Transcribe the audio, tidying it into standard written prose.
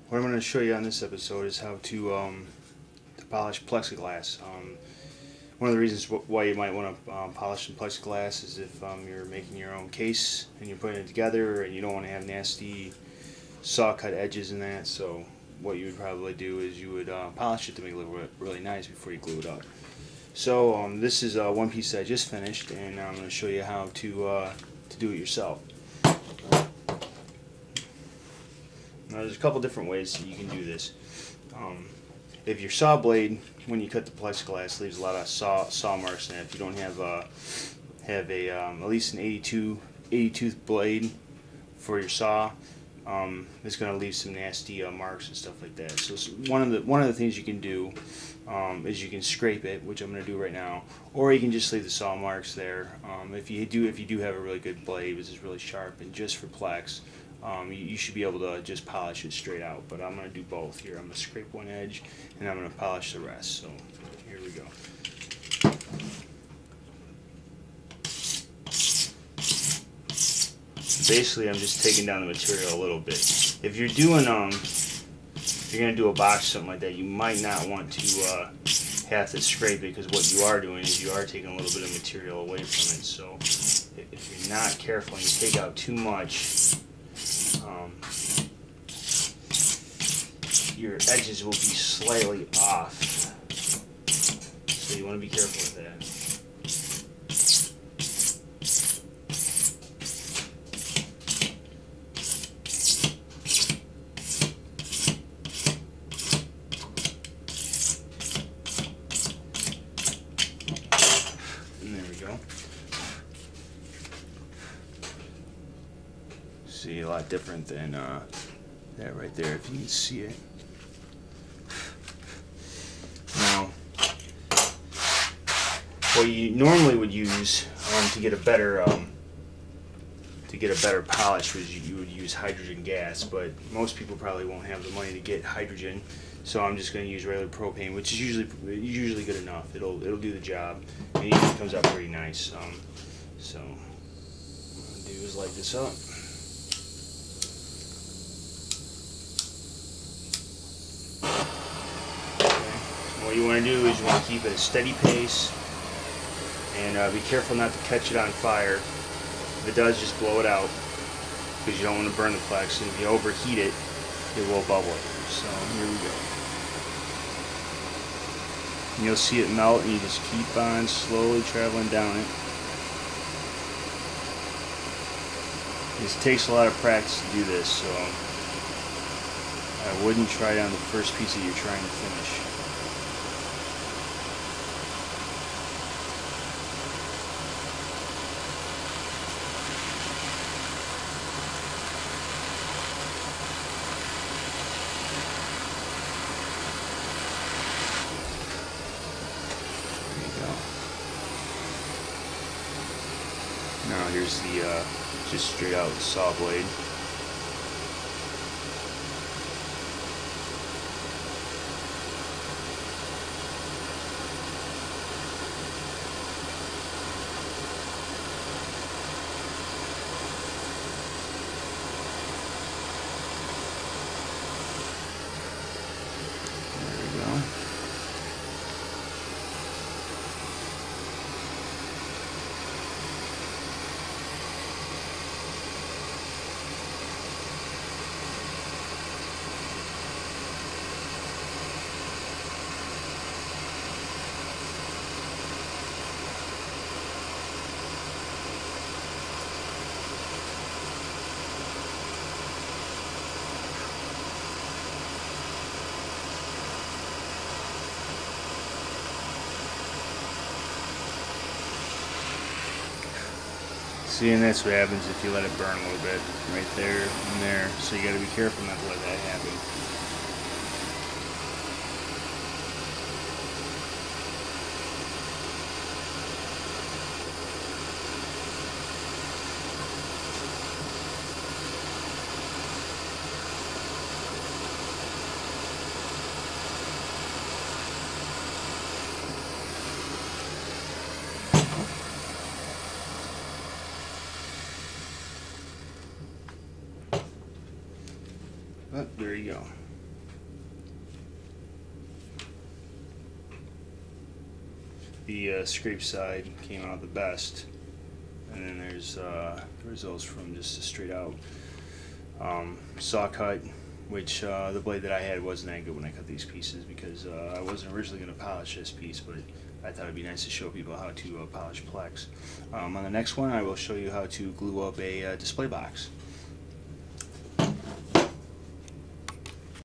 What I'm going to show you on this episode is how to polish plexiglass. One of the reasons why you might want to polish some plexiglass is if you're making your own case and you're putting it together and you don't want to have nasty saw cut edges in that. So what you would probably do is you would polish it to make it look really nice before you glue it up. So this is one piece that I just finished, and I'm going to show you how to do it yourself. Now, there's a couple different ways that you can do this. If your saw blade, when you cut the plexiglass, leaves a lot of saw marks in it, if you don't have at least an 82 tooth blade for your saw, it's going to leave some nasty marks and stuff like that. So one of the things you can do is you can scrape it, which I'm going to do right now, or you can just leave the saw marks there. If you do have a really good blade, which is really sharp and just for Plex, you should be able to just polish it straight out. But I'm going to do both here. I'm going to scrape one edge and I'm going to polish the rest. So here we go. Basically, I'm just taking down the material a little bit. If you're doing if you're going to do a box or something like that, you might not want to have to scrape it, because what you are doing is you are taking a little bit of material away from it. So if you're not careful and you take out too much, your edges will be slightly off. So you want to be careful with that. See, a lot different than that right there, if you can see it. Now, what you normally would use to get a better polish was you would use hydrogen gas, but most people probably won't have the money to get hydrogen, so I'm just going to use regular propane, which is usually good enough. It'll do the job, and it usually comes out pretty nice. So what I'm going to do is light this up. What you want to do is you want to keep it at a steady pace, and be careful not to catch it on fire. If it does, just blow it out, because you don't want to burn the Plex, and if you overheat it, it will bubble. So here we go. And you'll see it melt, and you just keep on slowly traveling down it. This takes a lot of practice to do this, so I wouldn't try it on the first piece that you're trying to finish. Now here's the just straight out saw blade. There we go. See, and that's what happens if you let it burn a little bit, right there and there. So you got to be careful not to let that happen. But there you go. the scrape side came out the best, and then there's the results from just a straight out saw cut, which the blade that I had wasn't that good when I cut these pieces, because I wasn't originally going to polish this piece, but I thought it'd be nice to show people how to polish Plex. On the next one, I will show you how to glue up a display box.